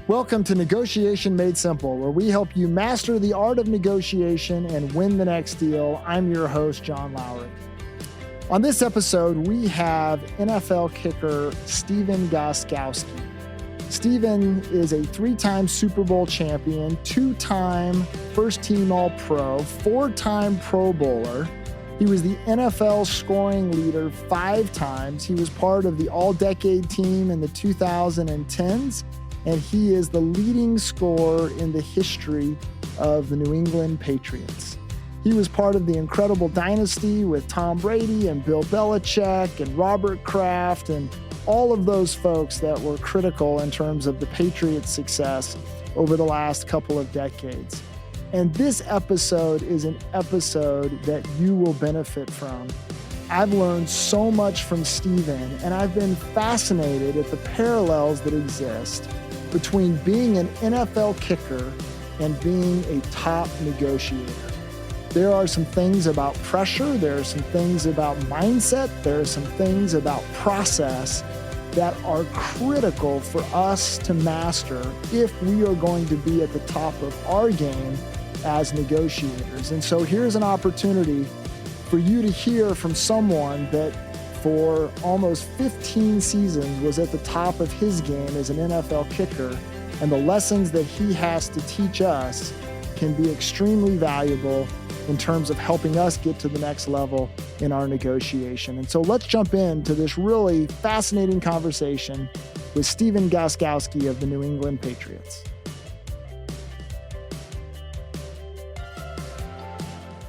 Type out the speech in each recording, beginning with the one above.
Welcome to Negotiation Made Simple, where we help you master the art of negotiation and win the next deal. I'm your host, John Lowry. On this episode, we have NFL kicker Stephen Gostkowski. Stephen is a 3-time Super Bowl champion, 2-time first-team All-Pro, 4-time Pro Bowler. He was the NFL scoring leader 5 times. He was part of the All-Decade team in the 2010s. And he is the leading scorer in the history of the New England Patriots. He was part of the incredible dynasty with Tom Brady and Bill Belichick and Robert Kraft and all of those folks that were critical in terms of the Patriots' success over the last couple of decades. And this episode is an episode that you will benefit from. I've learned so much from Stephen, and I've been fascinated at the parallels that exist between being an NFL kicker and being a top negotiator. There are some things about pressure, there are some things about mindset, there are some things about process that are critical for us to master if we are going to be at the top of our game as negotiators. And so here's an opportunity for you to hear from someone that for almost 15 seasons was at the top of his game as an NFL kicker, and the lessons that he has to teach us can be extremely valuable in terms of helping us get to the next level in our negotiation. And so let's jump into this really fascinating conversation with Stephen Gostkowski of the New England Patriots.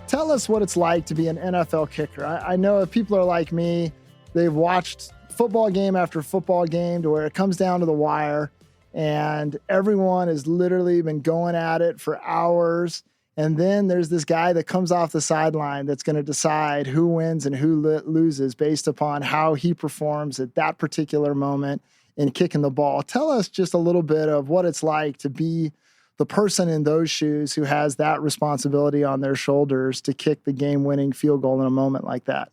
Tell us what it's like to be an NFL kicker. I know if people are like me, they've watched football game after football game to where it comes down to the wire and everyone has literally been going at it for hours. And then there's this guy that comes off the sideline that's going to decide who wins and who loses based upon how he performs at that particular moment in kicking the ball. Tell us just a little bit of what it's like to be the person in those shoes who has that responsibility on their shoulders to kick the game-winning field goal in a moment like that.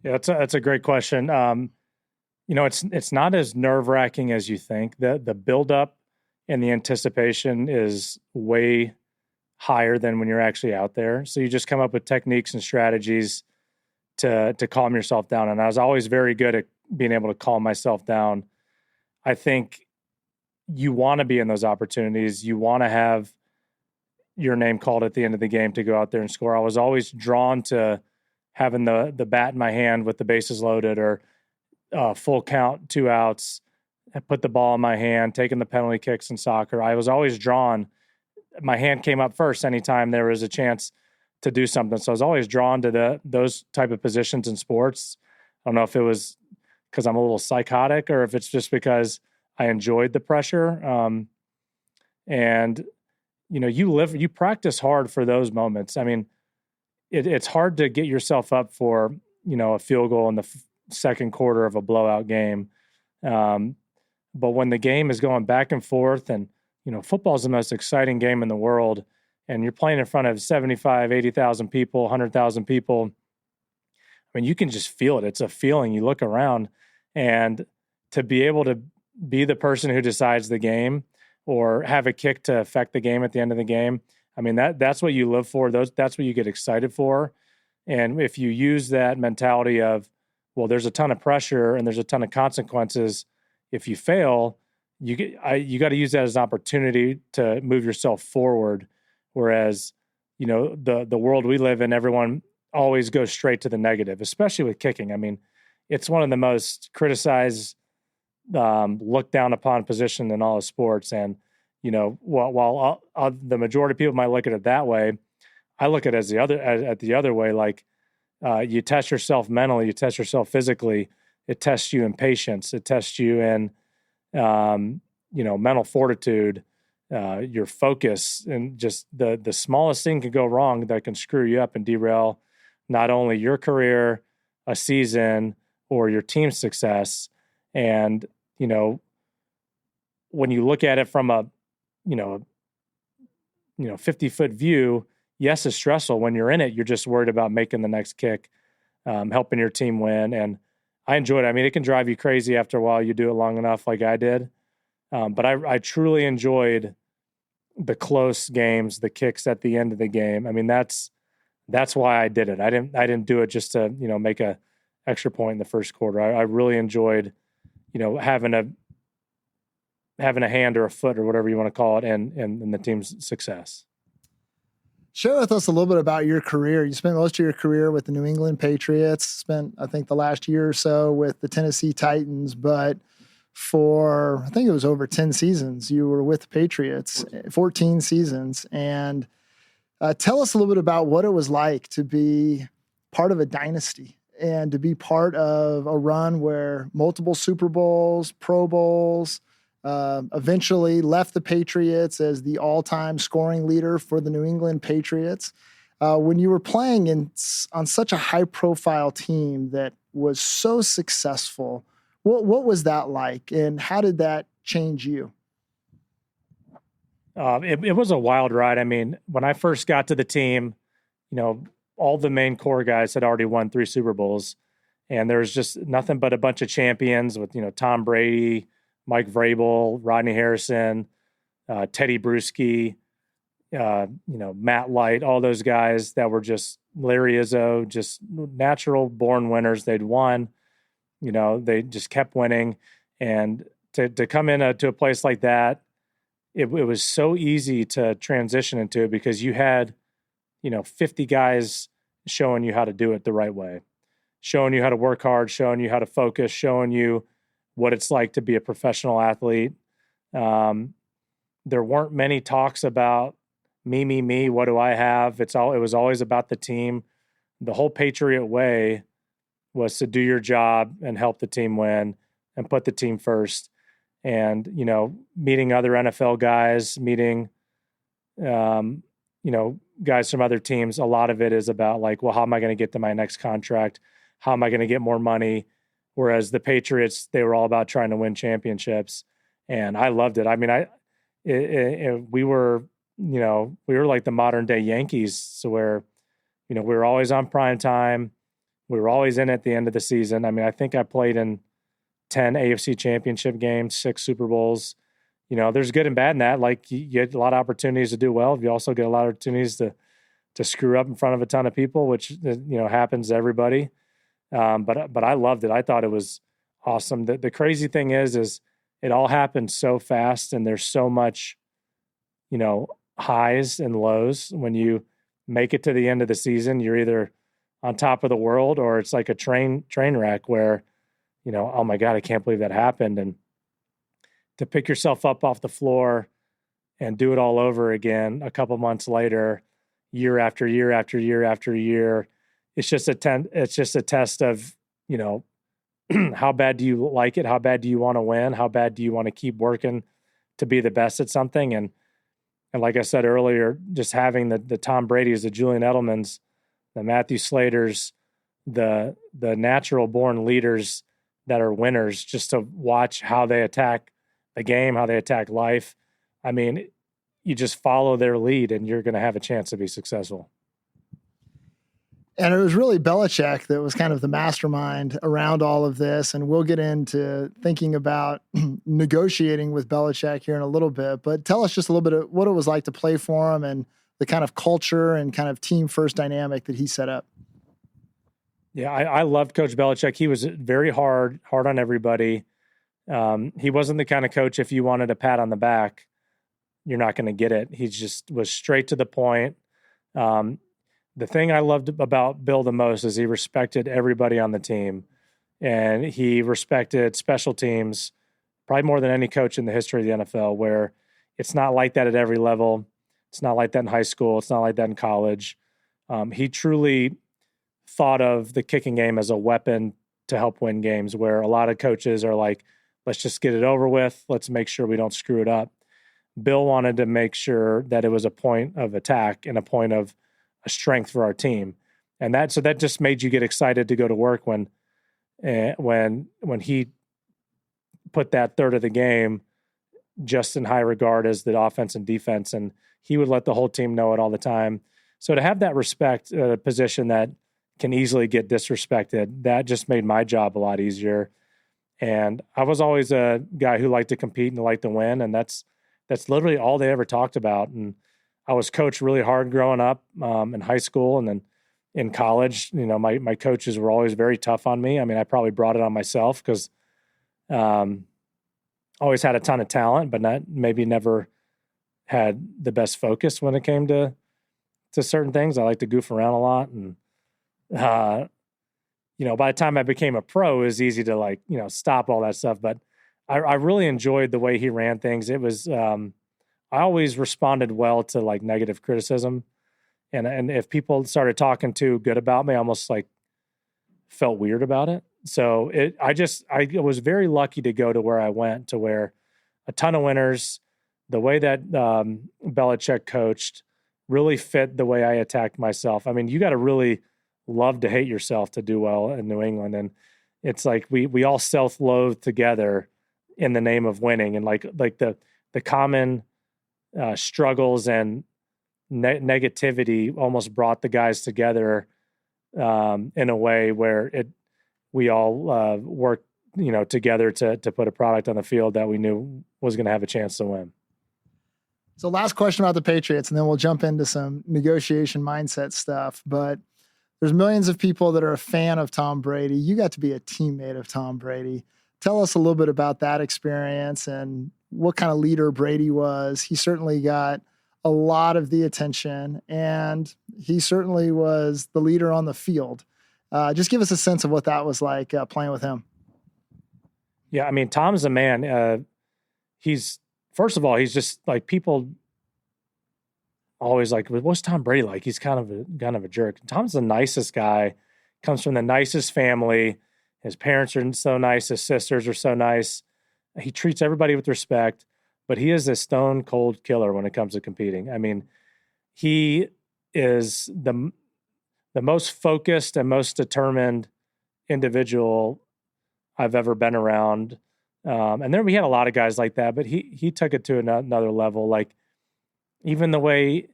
Yeah, that's a great question. It's not as nerve-wracking as you think. The build-up and the anticipation is way higher than when you're actually out there. So you just come up with techniques and strategies to calm yourself down. And I was always very good at being able to calm myself down. I think you want to be in those opportunities. You want to have your name called at the end of the game to go out there and score. I was always drawn to having the bat in my hand with the bases loaded or full count, 2 outs, I put the ball in my hand, taking the penalty kicks in soccer. I was always drawn. My hand came up first anytime there was a chance to do something. So I was always drawn to those type of positions in sports. I don't know if it was because I'm a little psychotic or if it's just because I enjoyed the pressure. You practice hard for those moments. I mean, it's hard to get yourself up for, a field goal in the second quarter of a blowout game. But when the game is going back and forth and, football is the most exciting game in the world and you're playing in front of 75, 80,000 people, 100,000 people. I mean, you can just feel it. It's a feeling. You look around and to be able to be the person who decides the game or have a kick to affect the game at the end of the game. I mean, that's what you live for. That's what you get excited for. And if you use that mentality of, well, there's a ton of pressure and there's a ton of consequences. If you fail, you got to use that as an opportunity to move yourself forward. Whereas, the world we live in, everyone always goes straight to the negative, especially with kicking. I mean, it's one of the most criticized, looked down upon position in all of sports. And, while the majority of people might look at it that way, I look at it as the other way. Like you test yourself mentally, you test yourself physically. It tests you in patience. It tests you in, mental fortitude, your focus, and just the smallest thing can go wrong that can screw you up and derail not only your career, a season, or your team's success. And, when you look at it from a 50-foot view, yes, it's stressful. When you're in it, you're just worried about making the next kick, helping your team win. And I enjoy it. I mean, it can drive you crazy after a while. You do it long enough like I did. But I truly enjoyed the close games, the kicks at the end of the game. I mean, that's why I did it. I didn't do it just to, make a extra point in the first quarter. I really enjoyed, having a hand or a foot or whatever you want to call it in the team's success. Share with us a little bit about your career. You spent most of your career with the New England Patriots, spent, I think, the last year or so with the Tennessee Titans, but for, I think it was over 10 seasons, you were with the Patriots, 14 seasons. And tell us a little bit about what it was like to be part of a dynasty and to be part of a run where multiple Super Bowls, Pro Bowls, eventually left the Patriots as the all-time scoring leader for the New England Patriots. When you were playing on such a high-profile team that was so successful, what was that like, and how did that change you? It was a wild ride. I mean, when I first got to the team, all the main core guys had already won 3 Super Bowls, and there was just nothing but a bunch of champions with, Tom Brady, Mike Vrabel, Rodney Harrison, Teddy Bruschi, Matt Light, all those guys that were just Larry Izzo, just natural born winners. They'd won, they just kept winning. And to come to a place like that, it was so easy to transition into it because you had, 50 guys showing you how to do it the right way, showing you how to work hard, showing you how to focus, showing you what it's like to be a professional athlete. There weren't many talks about me, what do I have? It was always about the team. The whole Patriot way was to do your job and help the team win and put the team first. And, meeting other NFL guys, meeting, guys from other teams, a lot of it is about like, well, how am I going to get to my next contract? How am I going to get more money? Whereas the Patriots, they were all about trying to win championships, and I loved it. I mean, we were like the modern day Yankees, so where, we were always on prime time. We were always in at the end of the season. I mean, I think I played in 10 AFC championship games, 6 Super Bowls. There's good and bad in that. Like you get a lot of opportunities to do well. You also get a lot of opportunities to screw up in front of a ton of people, which, happens to everybody. But I loved it. I thought it was awesome. The crazy thing is it all happened so fast, and there's so much, highs and lows. When you make it to the end of the season, you're either on top of the world or it's like a train wreck where, oh my God, I can't believe that happened. And to pick yourself up off the floor and do it all over again a couple months later, year after year after year after year, it's just a test of, how bad do you like it? How bad do you want to win? How bad do you want to keep working to be the best at something? And like I said earlier, just having the Tom Brady's, the Julian Edelmans, the Matthew Slaters, the natural born leaders that are winners, just to watch how they attack the game, how they attack life. I mean, you just follow their lead and you're going to have a chance to be successful. And it was really Belichick that was kind of the mastermind around all of this. And we'll get into thinking about negotiating with Belichick here in a little bit. But tell us just a little bit of what it was like to play for him and the kind of culture and kind of team first dynamic that he set up. Yeah, I loved Coach Belichick. He was very hard on everybody. He wasn't the kind of coach, if you wanted a pat on the back, you're not going to get it. He just was straight to the point. The thing I loved about Bill the most is he respected everybody on the team, and he respected special teams probably more than any coach in the history of the NFL, where it's not like that at every level. It's not like that in high school. It's not like that in college. He truly thought of the kicking game as a weapon to help win games, where a lot of coaches are like, let's just get it over with. Let's make sure we don't screw it up. Bill wanted to make sure that it was a point of attack and a point of a strength for our team. And that just made you get excited to go to work when he put that third of the game just in high regard as the offense and defense. And he would let the whole team know it all the time. So to have that respect, a position that can easily get disrespected, that just made my job a lot easier. And I was always a guy who liked to compete and liked to win. And that's literally all they ever talked about. And I was coached really hard growing up in high school, and then in college. My coaches were always very tough on me. I mean, I probably brought it on myself because always had a ton of talent, but maybe never had the best focus when it came to certain things. I like to goof around a lot. And, by the time I became a pro, it was easy to stop all that stuff. But I really enjoyed the way he ran things. It was, I always responded well to negative criticism. And if people started talking too good about me, I almost felt weird about it. So I was very lucky to go to where I went, to where a ton of winners, the way that Belichick coached really fit the way I attacked myself. I mean, you got to really love to hate yourself to do well in New England. And it's we all self-loathe together in the name of winning. And the common struggles and negativity almost brought the guys together in a way where we all worked, together to put a product on the field that we knew was going to have a chance to win. So last question about the Patriots, and then we'll jump into some negotiation mindset stuff. But there's millions of people that are a fan of Tom Brady. You got to be a teammate of Tom Brady. Tell us a little bit about that experience and what kind of leader Brady was. He certainly got a lot of the attention, and he certainly was the leader on the field. Just give us a sense of what that was like playing with him. Yeah, I mean, Tom's a man. First of all, he's just people always what's Tom Brady like? He's kind of a jerk. Tom's the nicest guy, comes from the nicest family. His parents are so nice. His sisters are so nice. He treats everybody with respect, but he is a stone cold killer when it comes to competing. I mean, he is the most focused and most determined individual I've ever been around. And then we had a lot of guys like that, but he took it to another level. Even the way,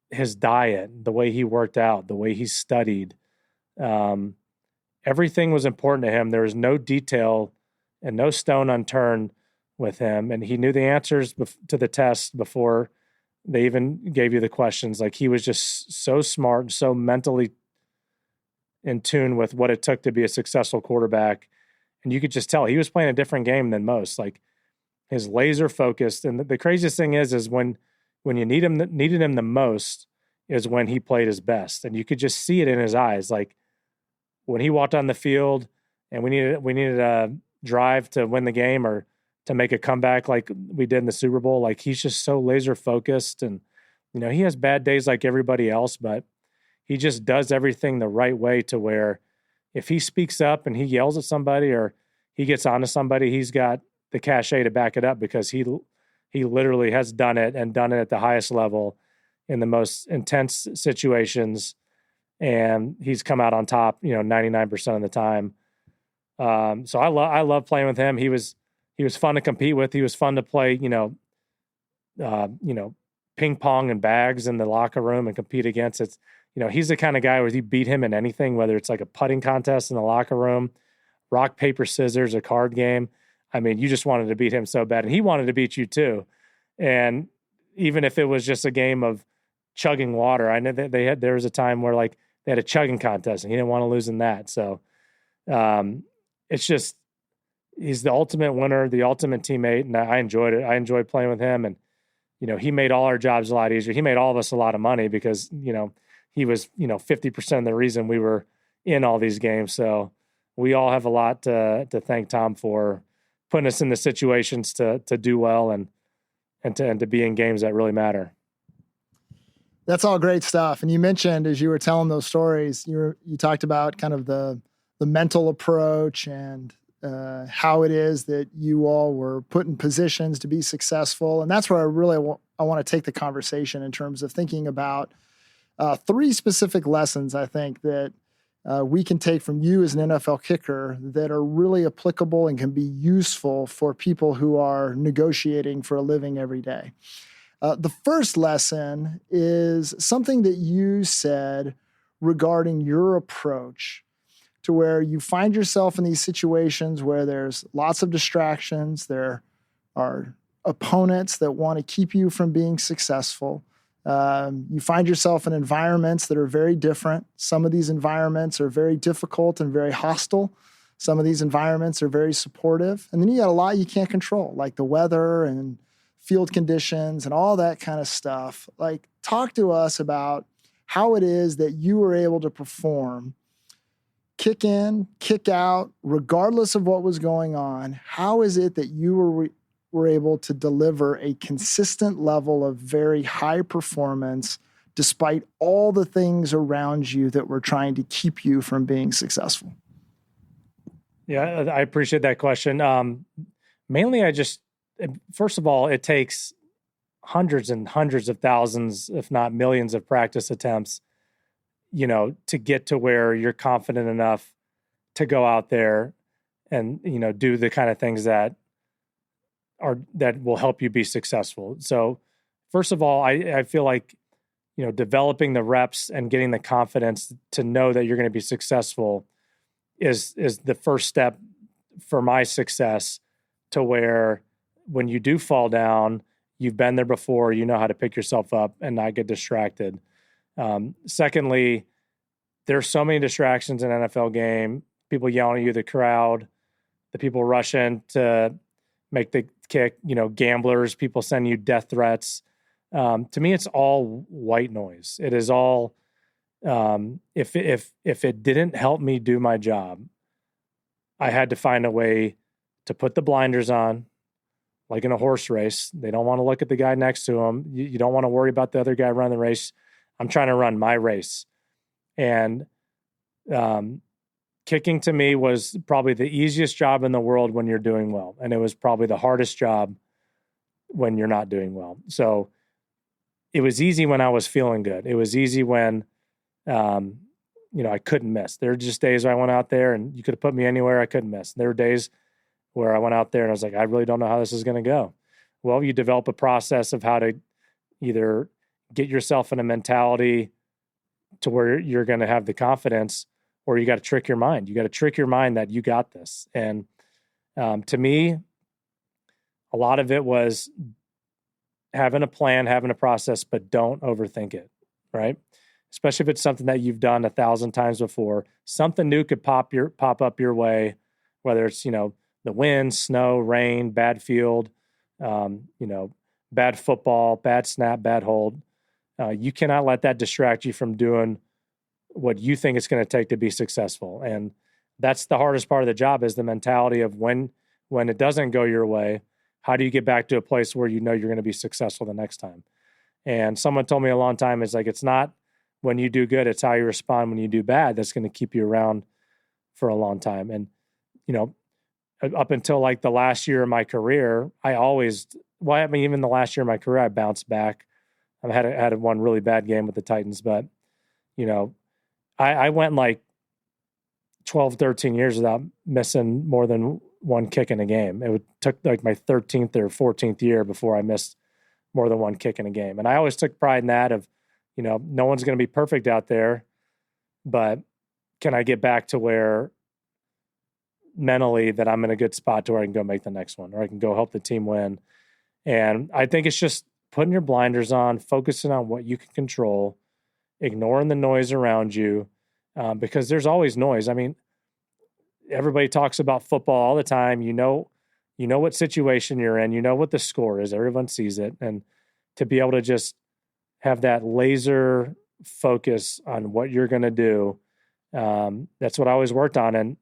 his diet, the way he worked out, the way he studied, everything was important to him. There was no detail and no stone unturned with him. And he knew the answers to the test before they even gave you the questions. He was just so smart, so mentally in tune with what it took to be a successful quarterback. And you could just tell he was playing a different game than most. His laser focused. And the craziest thing is when you needed him the most is when he played his best. And you could just see it in his eyes. When he walked on the field and we needed a drive to win the game or to make a comeback like we did in the Super Bowl, he's just so laser focused. And, he has bad days like everybody else, but he just does everything the right way, to where if he speaks up and he yells at somebody or he gets onto somebody, he's got the cachet to back it up, because he literally has done it at the highest level in the most intense situations. And he's come out on top, 99% of the time. So I love playing with him. He was fun to compete with. He was fun to play, ping pong and bags in the locker room and compete against. It's, he's the kind of guy where you beat him in anything, whether it's a putting contest in the locker room, rock, paper, scissors, a card game. I mean, you just wanted to beat him so bad, and he wanted to beat you too. And even if it was just a game of chugging water, I know that there was a time where they had a chugging contest and he didn't want to lose in that. So it's just, he's the ultimate winner, the ultimate teammate. And I enjoyed it. I enjoyed playing with him. And, he made all our jobs a lot easier. He made all of us a lot of money because, he was, 50% of the reason we were in all these games. So we all have a lot to thank Tom for putting us in the situations to do well and to be in games that really matter. That's all great stuff. And you mentioned, as you were telling those stories, you talked about kind of the mental approach and how it is that you all were put in positions to be successful. And that's where I really I want to take the conversation in terms of thinking about three specific lessons, I think, that we can take from you as an NFL kicker that are really applicable and can be useful for people who are negotiating for a living every day. The first lesson is something that you said regarding your approach to where you find yourself in these situations where there's lots of distractions. There are opponents that want to keep you from being successful. You find yourself in environments that are very different. Some of these environments are very difficult and very hostile. Some of these environments are very supportive. And then you got a lot you can't control, like the weather and field conditions and all that kind of stuff. Like, talk to us about how it is that you were able to perform, kick in, kick out, regardless of what was going on. How is it that you were able to deliver a consistent level of very high performance despite all the things around you that were trying to keep you from being successful? Yeah, I appreciate that question. Mainly, first of all, it takes hundreds and hundreds of thousands, if not millions of practice attempts, to get to where you're confident enough to go out there and, do the kind of things that will help you be successful. So first of all, I feel like, developing the reps and getting the confidence to know that you're going to be successful is the first step for my success, to where when you do fall down, you've been there before, you know how to pick yourself up and not get distracted. Secondly, there's so many distractions in an NFL game. People yelling at you, the crowd, the people rushing to make the kick, gamblers, people send you death threats. To me, it's all white noise. It is all, if it didn't help me do my job, I had to find a way to put the blinders on, like in a horse race. They don't want to look at the guy next to them. You don't want to worry about the other guy running the race. I'm trying to run my race. And kicking to me was probably the easiest job in the world when you're doing well. And it was probably the hardest job when you're not doing well. So it was easy when I was feeling good. It was easy when, I couldn't miss. There were just days where I went out there and you could have put me anywhere, I couldn't miss. There were days where I went out there and I was like, I really don't know how this is going to go. Well, you develop a process of how to either get yourself in a mentality to where you're going to have the confidence, or you got to trick your mind. You got to trick your mind that you got this. And to me, a lot of it was having a plan, having a process, but don't overthink it, right? Especially if it's something that you've done 1,000 times before. Something new could pop up your way, whether it's, the wind, snow, rain, bad field, bad football, bad snap, bad hold. You cannot let that distract you from doing what you think it's going to take to be successful. And that's the hardest part of the job, is the mentality of when it doesn't go your way, how do you get back to a place where you're going to be successful the next time? And someone told me a long time, it's like, it's not when you do good, it's how you respond when you do bad that's going to keep you around for a long time. And, up until like the last year of my career, even the last year of my career, I bounced back. I had one really bad game with the Titans, but, I went like 12, 13 years without missing more than one kick in a game. It took like my 13th or 14th year before I missed more than one kick in a game. And I always took pride in that of, no one's going to be perfect out there, but can I get back to where mentally that I'm in a good spot to where I can go make the next one, or I can go help the team win. And I think it's just putting your blinders on, focusing on what you can control, ignoring the noise around you, because there's always noise. I mean, everybody talks about football all the time. You know what situation you're in. You know what the score is. Everyone sees it. And to be able to just have that laser focus on what you're going to do, that's what I always worked on. And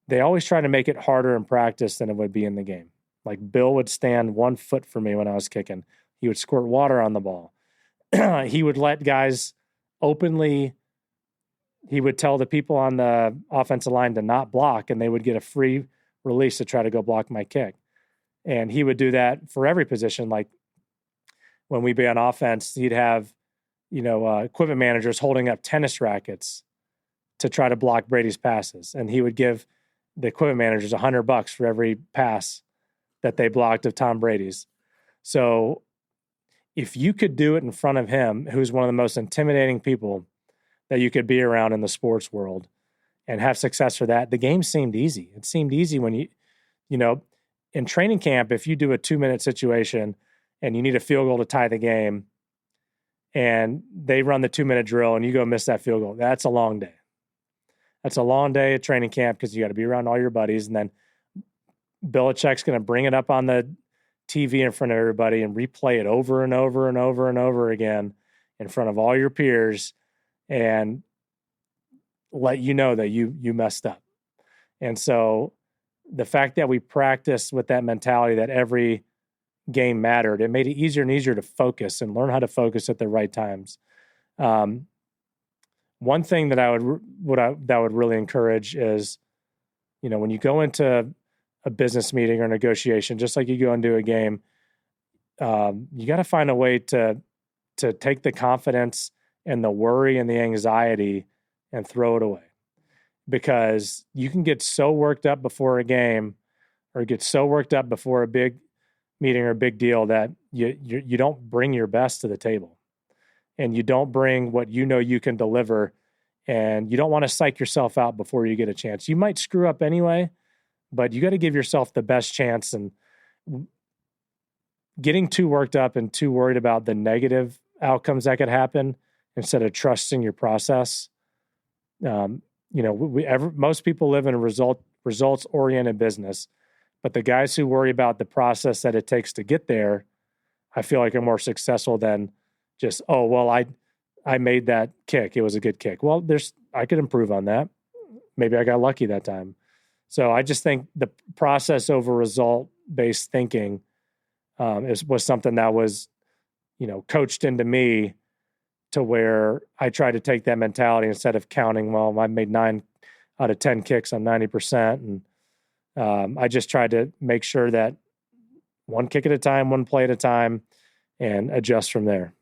they always try to make it harder in practice than it would be in the game. Like Bill would stand 1 foot from me when I was kicking. He would squirt water on the ball. He would let guys openly, he would tell the people on the offensive line to not block, and they would get a free release to try to go block my kick. And he would do that for every position. Like when we'd be on offense, he'd have, equipment managers holding up tennis rackets to try to block Brady's passes. And he would give the equipment managers $100 for every pass that they blocked of Tom Brady's. So if you could do it in front of him, who's one of the most intimidating people that you could be around in the sports world, and have success for that. The game seemed easy. It seemed easy when in training camp, if you do a 2-minute situation and you need a field goal to tie the game and they run the 2-minute drill and you go miss that field goal, that's a long day. That's a long day at training camp because you got to be around all your buddies. And then Belichick's going to bring it up on the TV in front of everybody and replay it over and over and over and over again in front of all your peers and let you know that you messed up. And so the fact that we practiced with that mentality that every game mattered, it made it easier and easier to focus and learn how to focus at the right times. One thing that I would really encourage is, when you go into a business meeting or negotiation, just like you go into a game, you got to find a way to take the confidence and the worry and the anxiety and throw it away. Because you can get so worked up before a game or get so worked up before a big meeting or a big deal that you don't bring your best to the table. And you don't bring what you can deliver, and you don't want to psych yourself out before you get a chance. You might screw up anyway, but you got to give yourself the best chance. And getting too worked up and too worried about the negative outcomes that could happen instead of trusting your process. Most people live in a results-oriented business, but the guys who worry about the process that it takes to get there, I feel like are more successful than just, I made that kick. It was a good kick. Well, I could improve on that. Maybe I got lucky that time. So I just think the process over result-based thinking was something that was, coached into me to where I try to take that mentality instead of counting, well, I made 9 out of 10 kicks on 90%. And I just tried to make sure that one kick at a time, one play at a time, and adjust from there.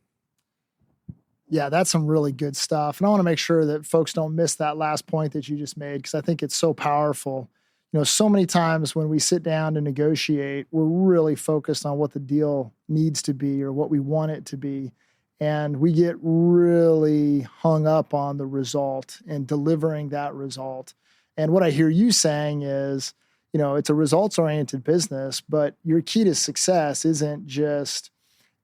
Yeah, that's some really good stuff. And I want to make sure that folks don't miss that last point that you just made, because I think it's so powerful. So many times when we sit down to negotiate, we're really focused on what the deal needs to be or what we want it to be. And we get really hung up on the result and delivering that result. And what I hear you saying is, it's a results-oriented business, but your key to success isn't just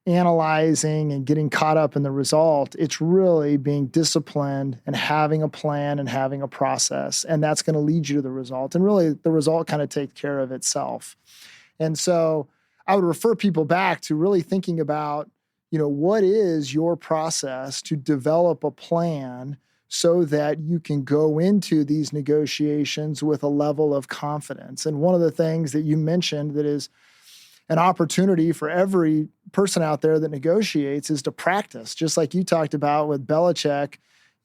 analyzing and getting caught up in the result. It's really being disciplined and having a plan and having a process. And that's going to lead you to the result. And really, the result kind of takes care of itself. And so I would refer people back to really thinking about, what is your process to develop a plan so that you can go into these negotiations with a level of confidence. And one of the things that you mentioned that is an opportunity for every person out there that negotiates is to practice, just like you talked about with Belichick,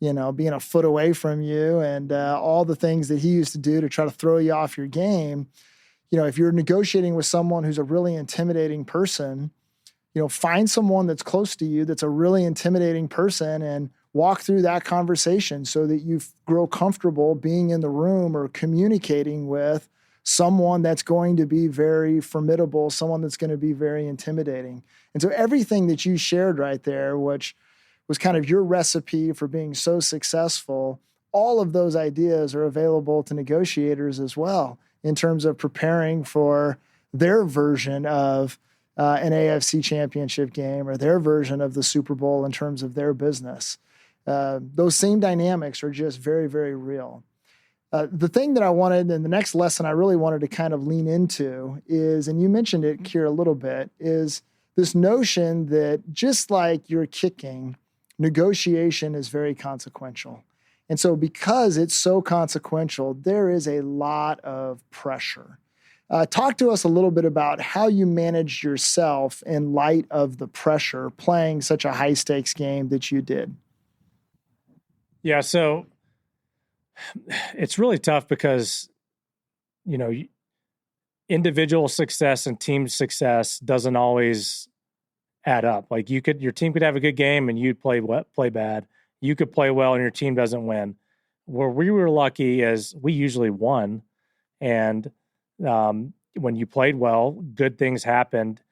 being a foot away from you and all the things that he used to do to try to throw you off your game. If you're negotiating with someone who's a really intimidating person, find someone that's close to you that's a really intimidating person and walk through that conversation so that you grow comfortable being in the room or communicating with someone that's going to be very formidable, someone that's going to be very intimidating. And so everything that you shared right there, which was kind of your recipe for being so successful, all of those ideas are available to negotiators as well in terms of preparing for their version of an AFC championship game or their version of the Super Bowl in terms of their business. Those same dynamics are just very, very real. The thing that I wanted, and the next lesson I really wanted to kind of lean into is, and you mentioned it here a little bit, is this notion that just like you're kicking, negotiation is very consequential. And so because it's so consequential, there is a lot of pressure. Talk to us a little bit about how you managed yourself in light of the pressure playing such a high stakes game that you did. Yeah, so it's really tough because, individual success and team success doesn't always add up. Like your team could have a good game and you'd play bad. You could play well and your team doesn't win. Where we were lucky is we usually won. And when you played well, good things happened.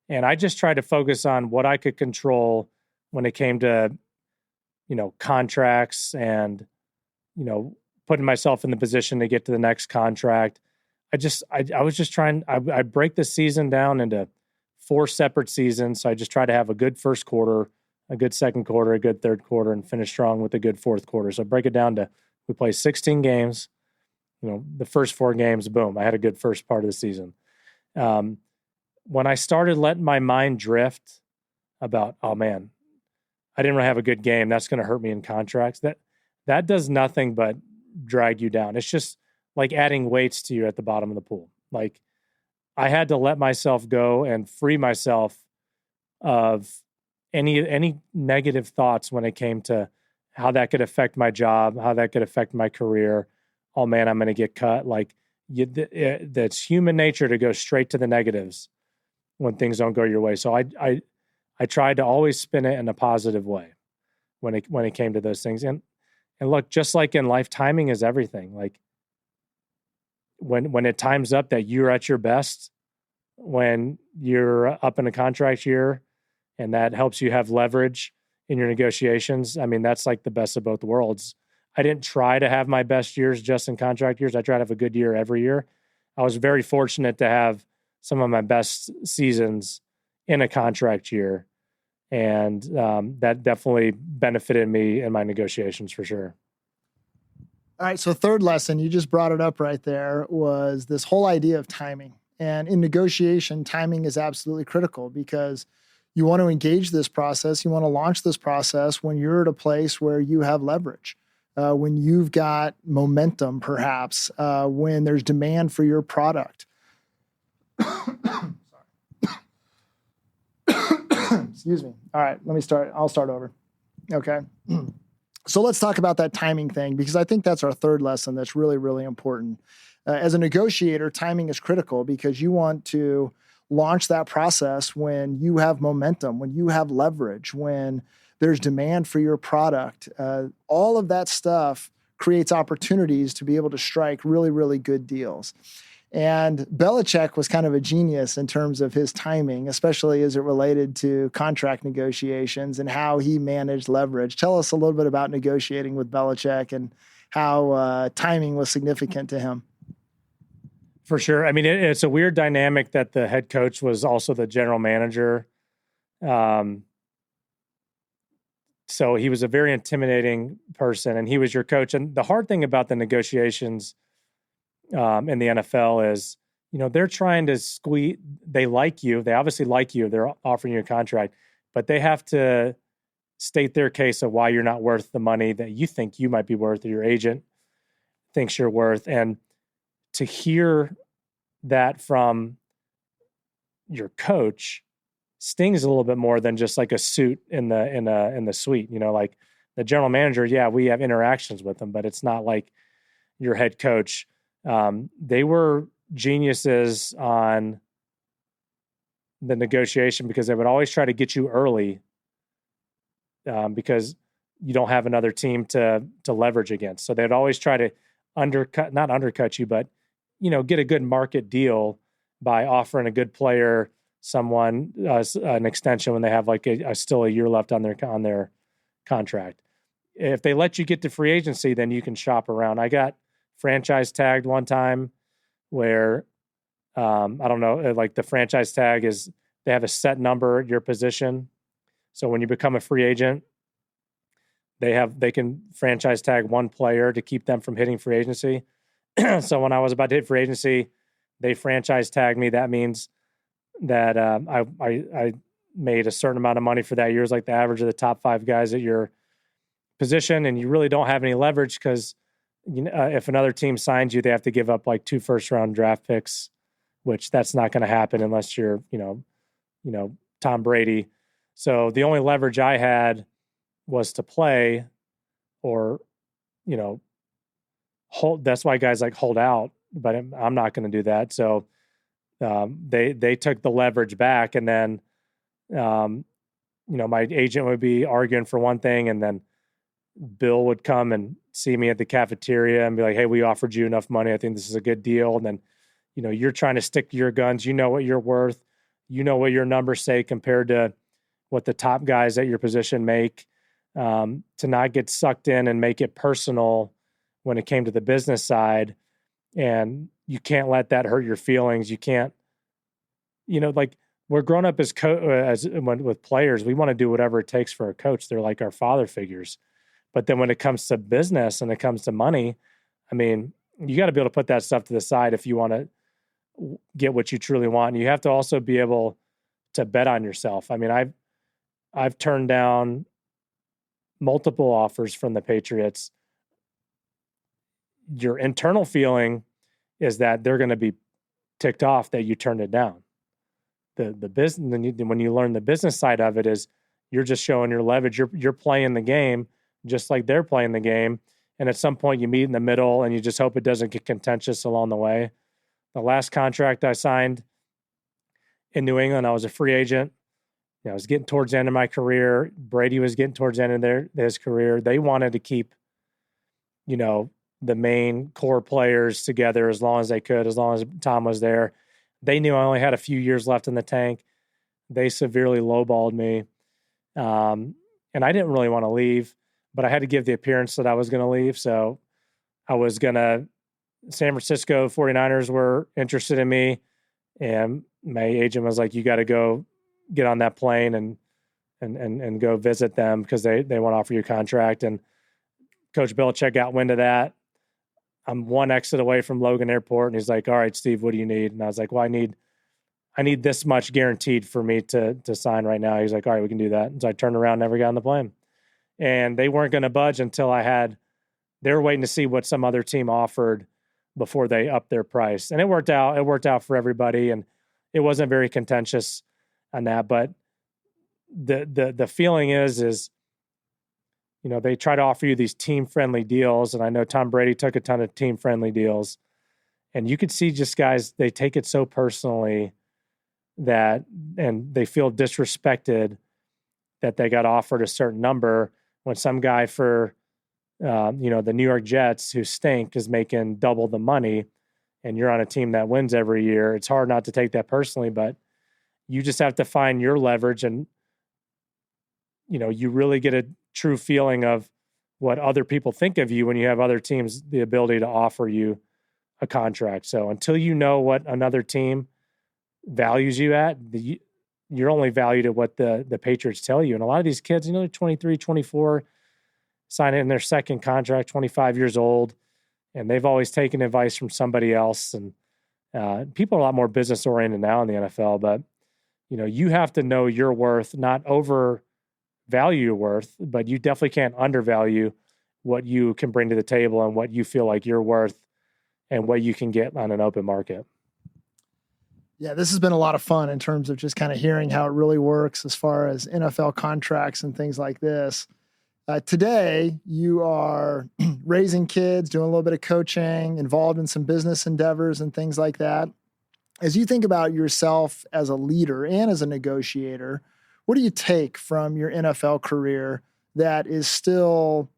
And I just tried to focus on what I could control when it came to, contracts and, putting myself in the position to get to the next contract. I was just trying, I break the season down into 4 separate seasons. So I just try to have a good first quarter, a good second quarter, a good third quarter, and finish strong with a good fourth quarter. So break it down to, we play 16 games, the first 4 games, boom, I had a good first part of the season. When I started letting my mind drift about, oh man, I didn't really have a good game, that's going to hurt me in contracts. That does nothing but drag you down. It's just like adding weights to you at the bottom of the pool. Like, I had to let myself go and free myself of any negative thoughts when it came to how that could affect my job, how that could affect my career. Oh man, I'm going to get cut. Like, that's human nature to go straight to the negatives when things don't go your way. So I tried to always spin it in a positive way when it came to those things. And look, just like in life, timing is everything. Like, when it times up that you're at your best, when you're up in a contract year, and that helps you have leverage in your negotiations, I mean, that's like the best of both worlds. I didn't try to have my best years just in contract years. I try to have a good year every year. I was very fortunate to have some of my best seasons in a contract year. And that definitely benefited me in my negotiations for sure. All right. So third lesson, you just brought it up right there, was this whole idea of timing. And in negotiation, timing is absolutely critical, because you want to engage this process. You want to launch this process when you're at a place where you have leverage, when you've got momentum, perhaps, when there's demand for your product. Excuse me. All right, I'll start over. Okay. So let's talk about that timing thing, because I think that's our third lesson that's really, really important. As a negotiator, timing is critical, because you want to launch that process when you have momentum, when you have leverage, when there's demand for your product. All of that stuff creates opportunities to be able to strike really, really good deals. And Belichick was kind of a genius in terms of his timing, especially as it related to contract negotiations and how he managed leverage. Tell us a little bit about negotiating with Belichick and how timing was significant to him. For sure. I mean, it's a weird dynamic that the head coach was also the general manager. So he was a very intimidating person, and he was your coach. And the hard thing about the negotiations in the NFL is, they're trying to squeeze. They like you. They obviously like you. They're offering you a contract, but they have to state their case of why you're not worth the money that you think you might be worth, or your agent thinks you're worth. And to hear that from your coach stings a little bit more than just like a suit in the suite. Like the general manager, yeah, we have interactions with them, but it's not like your head coach. They were geniuses on the negotiation, because they would always try to get you early, because you don't have another team to leverage against. So they'd always try to not undercut you, but get a good market deal by offering a good player someone an extension when they have like still a year left on their contract. If they let you get to free agency, then you can shop around. I got franchise tagged one time where I don't know, like the franchise tag is, they have a set number at your position. So when you become a free agent, they can franchise tag one player to keep them from hitting free agency. So when I was about to hit free agency, they franchise tagged me. That means that I made a certain amount of money for that year. It's like the average of the top 5 guys at your position, and you really don't have any leverage, because if another team signs you, they have to give up like 2 first-round draft picks, which that's not going to happen unless you're Tom Brady. So the only leverage I had was to play, or hold. That's why guys like hold out, but I'm not going to do that. So they took the leverage back, and then my agent would be arguing for one thing, and then Bill would come and see me at the cafeteria and be like, "Hey, we offered you enough money. I think this is a good deal." And then you're trying to stick to your guns. You know what you're worth. You know what your numbers say compared to what the top guys at your position make. To not get sucked in and make it personal when it came to the business side, and you can't let that hurt your feelings. You can't, like we're grown up with players. We want to do whatever it takes for a coach. They're like our father figures. But then when it comes to business and it comes to money, I mean, you got to be able to put that stuff to the side if you want to get what you truly want. And you have to also be able to bet on yourself. I mean, I've turned down multiple offers from the Patriots. Your internal feeling is that they're going to be ticked off that you turned it down. The business, when you learn the business side of it, is you're just showing your leverage. You're playing the game just like they're playing the game. And at some point you meet in the middle and you just hope it doesn't get contentious along the way. The last contract I signed in New England, I was a free agent. I was getting towards the end of my career. Brady was getting towards the end of his career. They wanted to keep, the main core players together as long as they could, as long as Tom was there. They knew I only had a few years left in the tank. They severely lowballed me. And I didn't really want to leave, but I had to give the appearance that I was going to leave. So San Francisco 49ers were interested in me, and my agent was like, you got to go get on that plane and go visit them because they want to offer you a contract. And Coach Belichick got wind of that. I'm one exit away from Logan Airport, and he's like, all right, Steve, what do you need? And I was like, well, I need this much guaranteed for me to sign right now. He's like, all right, we can do that. And so I turned around, never got on the plane. And they weren't going to budge until they were waiting to see what some other team offered before they upped their price. And it worked out. It worked out for everybody. And it wasn't very contentious on that. But the feeling is, they try to offer you these team-friendly deals. And I know Tom Brady took a ton of team-friendly deals. And you could see just guys, they take it so personally and they feel disrespected that they got offered a certain number when some guy for, the New York Jets who stink is making double the money and you're on a team that wins every year. It's hard not to take that personally, but you just have to find your leverage and, you really get a true feeling of what other people think of you when you have other teams the ability to offer you a contract. So until you know what another team values you at, you're only valued at what the Patriots tell you. And a lot of these kids, they're 23, 24, signing in their second contract, 25 years old, and they've always taken advice from somebody else. And people are a lot more business oriented now in the NFL, but you have to know your worth, not overvalue your worth, but you definitely can't undervalue what you can bring to the table and what you feel like you're worth and what you can get on an open market. Yeah, this has been a lot of fun in terms of just kind of hearing how it really works as far as NFL contracts and things like this. Today, you are raising kids, doing a little bit of coaching, involved in some business endeavors and things like that. As you think about yourself as a leader and as a negotiator, what do you take from your NFL career that is still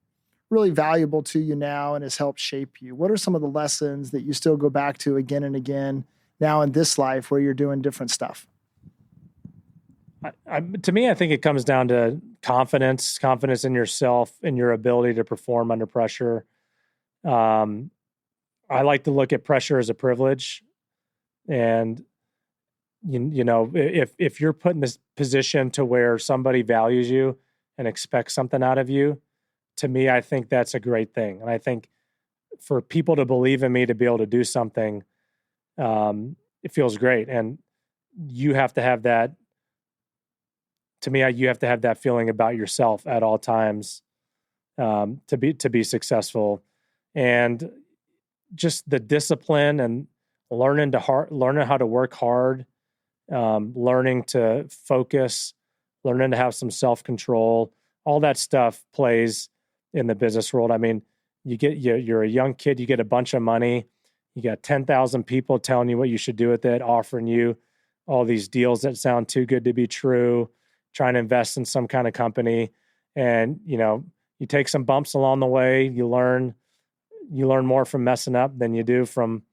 really valuable to you now and has helped shape you? What are some of the lessons that you still go back to again and again now in this life where you're doing different stuff? To me, I think it comes down to confidence in yourself and your ability to perform under pressure. I like to look at pressure as a privilege. And, if you're put in this position to where somebody values you and expects something out of you, to me, I think that's a great thing. And I think for people to believe in me to be able to do something, it feels great. And you have to have that. To me, you have to have that feeling about yourself at all times to be successful, and just the discipline and learning how to work hard, learning to focus, learning to have some self-control. All that stuff plays in the business world. I mean, you're a young kid, you get a bunch of money, you got 10,000 people telling you what you should do with it, offering you all these deals that sound too good to be true, trying to invest in some kind of company. And, you take some bumps along the way, you learn more from messing up than you do from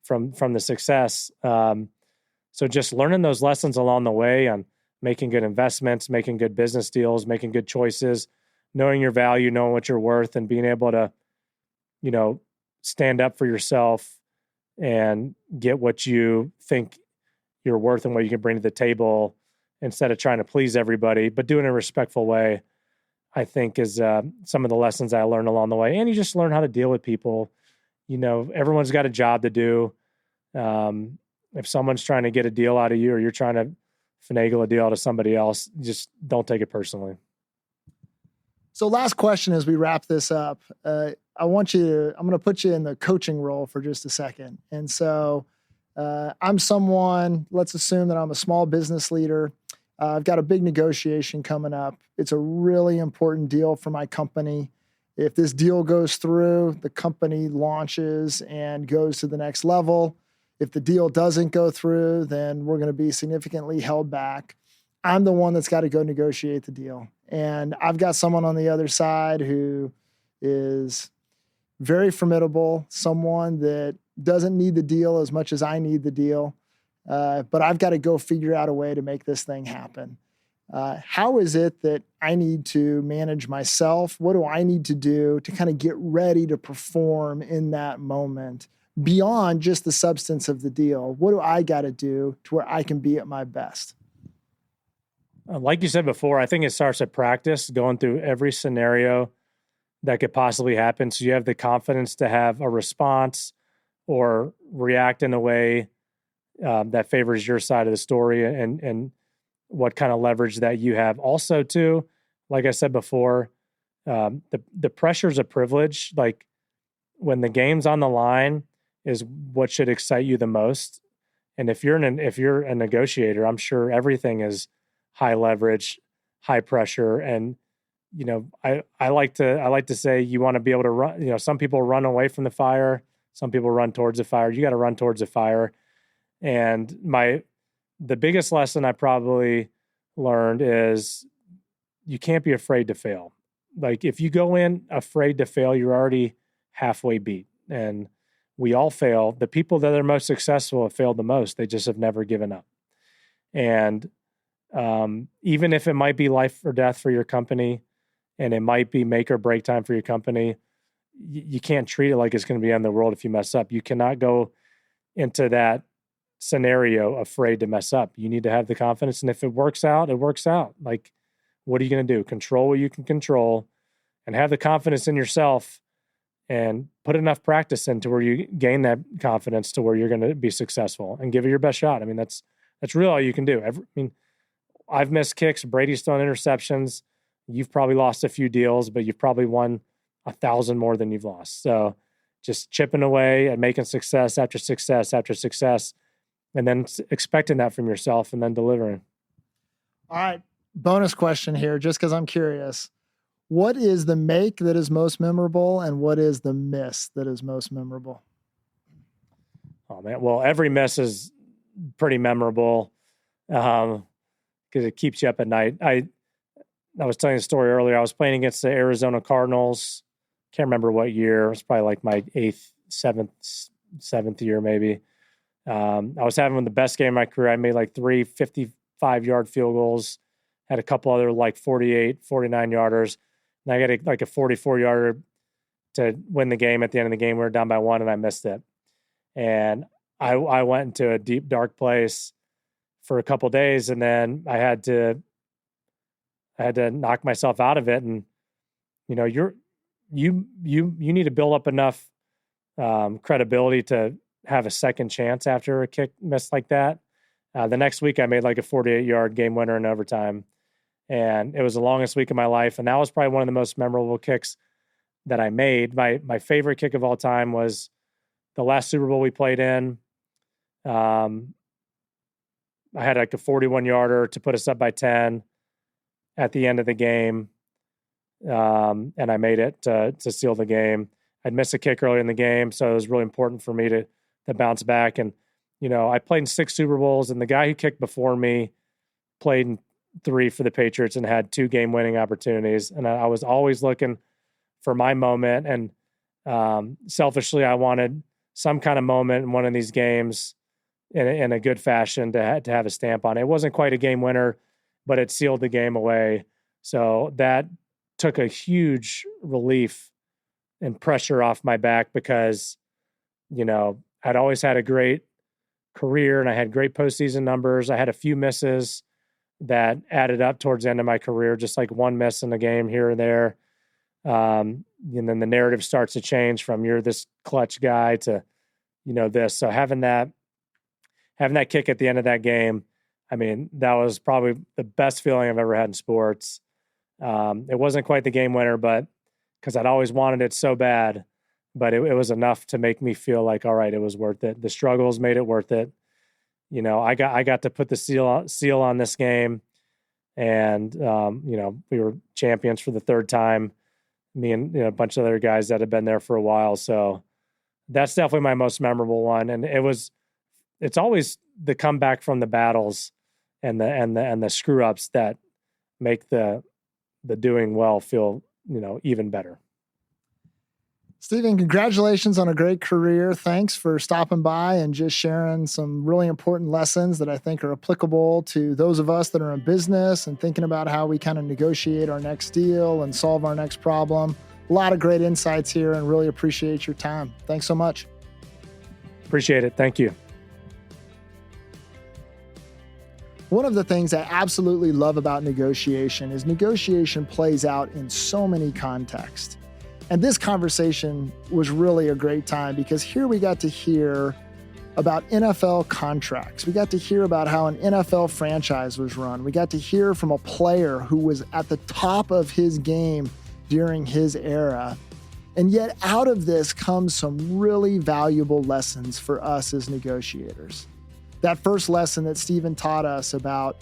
the success. So just learning those lessons along the way on making good investments, making good business deals, making good choices, knowing your value, knowing what you're worth, and being able to stand up for yourself and get what you think you're worth and what you can bring to the table instead of trying to please everybody, but do it in a respectful way, I think is some of the lessons I learned along the way. And you just learn how to deal with people. Everyone's got a job to do. If someone's trying to get a deal out of you or you're trying to finagle a deal out of somebody else, just don't take it personally. So last question as we wrap this up, I'm going to put you in the coaching role for just a second. And so I'm someone, let's assume that I'm a small business leader. I've got a big negotiation coming up. It's a really important deal for my company. If this deal goes through, the company launches and goes to the next level. If the deal doesn't go through, then we're going to be significantly held back. I'm the one that's got to go negotiate the deal. And I've got someone on the other side who is very formidable, someone that doesn't need the deal as much as I need the deal. But I've got to go figure out a way to make this thing happen. How is it that I need to manage myself? What do I need to do to kind of get ready to perform in that moment beyond just the substance of the deal? What do I got to do to where I can be at my best? Like you said before, I think it starts at practice, going through every scenario that could possibly happen. So you have the confidence to have a response or react in a way that favors your side of the story and what kind of leverage that you have. Also, too, like I said before, the pressures of privilege, like when the game's on the line, is what should excite you the most. And if you're a negotiator, I'm sure everything is high leverage, high pressure. And, I like to say you want to be able to run, some people run away from the fire. Some people run towards the fire. You got to run towards the fire. And the biggest lesson I probably learned is you can't be afraid to fail. Like if you go in afraid to fail, you're already halfway beat. And we all fail. The people that are most successful have failed the most. They just have never given up. And even if it might be life or death for your company and it might be make or break time for your company, you can't treat it like it's going to be the end of the world if you mess up. You cannot go into that scenario afraid to mess up. You need to have the confidence. And if it works out, it works out. Like, what are you going to do? Control what you can control and have the confidence in yourself and put enough practice into where you gain that confidence to where you're going to be successful and give it your best shot. I mean, that's really all you can do. I've missed kicks. Brady's thrown interceptions. You've probably lost a few deals, but you've probably won 1,000 more than you've lost. So just chipping away and making success after success after success, and then expecting that from yourself and then delivering. All right. Bonus question here, just because I'm curious. What is the make that is most memorable and what is the miss that is most memorable? Oh, man. Well, every miss is pretty memorable because it keeps you up at night. I was telling the story earlier. I was playing against the Arizona Cardinals. Can't remember what year. It was probably like my seventh year maybe. I was having the best game of my career. I made like 3 55-yard field goals, had a couple other like 48, 49-yarders. And I got a 44-yarder to win the game. At the end of the game, we were down by 1 and I missed it. And I went into a deep, dark place for a couple of days. And then I had to knock myself out of it. And, you need to build up enough credibility to have a second chance after a kick miss like that. The next week I made like a 48-yard game winner in overtime, and it was the longest week of my life. And that was probably one of the most memorable kicks that I made. My favorite kick of all time was the last Super Bowl we played in. I had like a 41-yarder to put us up by 10 at the end of the game. And I made it to seal the game. I'd missed a kick earlier in the game, so it was really important for me to bounce back. And, I played in 6 Super Bowls, and the guy who kicked before me played in 3 for the Patriots and had 2 game-winning opportunities. And I was always looking for my moment. And selfishly, I wanted some kind of moment in one of these games in a good fashion to have a stamp on it. It wasn't quite a game winner, but it sealed the game away. So that took a huge relief and pressure off my back because, I'd always had a great career and I had great postseason numbers. I had a few misses that added up towards the end of my career, just like one miss in the game here or there. And then the narrative starts to change from you're this clutch guy to, this. So having that kick at the end of that game, I mean, that was probably the best feeling I've ever had in sports. It wasn't quite the game winner, but because I'd always wanted it so bad, but it was enough to make me feel like, all right, it was worth it. The struggles made it worth it. I got to put the seal on this game, and we were champions for the third time. Me and a bunch of other guys that have been there for a while. So that's definitely my most memorable one. And it's always the comeback from the battles and the screw ups that make the doing well feel, even better. Stephen, congratulations on a great career. Thanks for stopping by and just sharing some really important lessons that I think are applicable to those of us that are in business and thinking about how we kind of negotiate our next deal and solve our next problem. A lot of great insights here and really appreciate your time. Thanks so much. Appreciate it. Thank you. One of the things I absolutely love about negotiation is negotiation plays out in so many contexts. And this conversation was really a great time because here we got to hear about NFL contracts. We got to hear about how an NFL franchise was run. We got to hear from a player who was at the top of his game during his era. And yet out of this comes some really valuable lessons for us as negotiators. That first lesson that Stephen taught us about,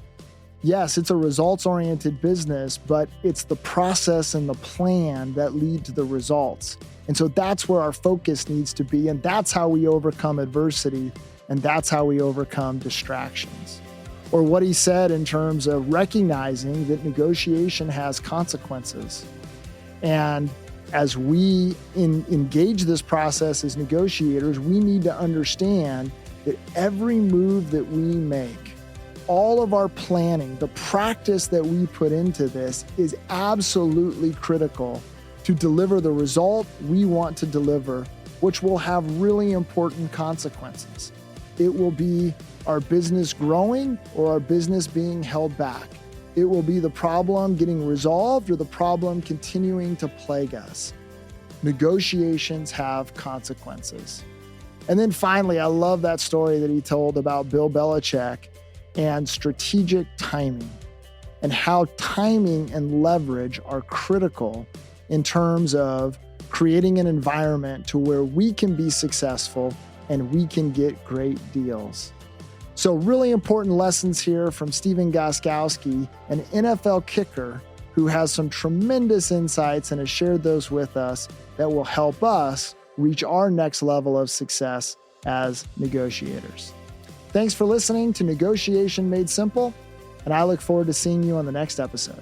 yes, it's a results-oriented business, but it's the process and the plan that lead to the results. And so that's where our focus needs to be. And that's how we overcome adversity. And that's how we overcome distractions. Or what he said in terms of recognizing that negotiation has consequences. And as we engage this process as negotiators, we need to understand that every move that we make, all of our planning, the practice that we put into this is absolutely critical to deliver the result we want to deliver, which will have really important consequences. It will be our business growing or our business being held back. It will be the problem getting resolved or the problem continuing to plague us. Negotiations have consequences. And then finally, I love that story that he told about Bill Belichick and strategic timing and how timing and leverage are critical in terms of creating an environment to where we can be successful and we can get great deals. So really important lessons here from Stephen Gostkowski, an NFL kicker who has some tremendous insights and has shared those with us that will help us reach our next level of success as negotiators. Thanks for listening to Negotiation Made Simple, and I look forward to seeing you on the next episode.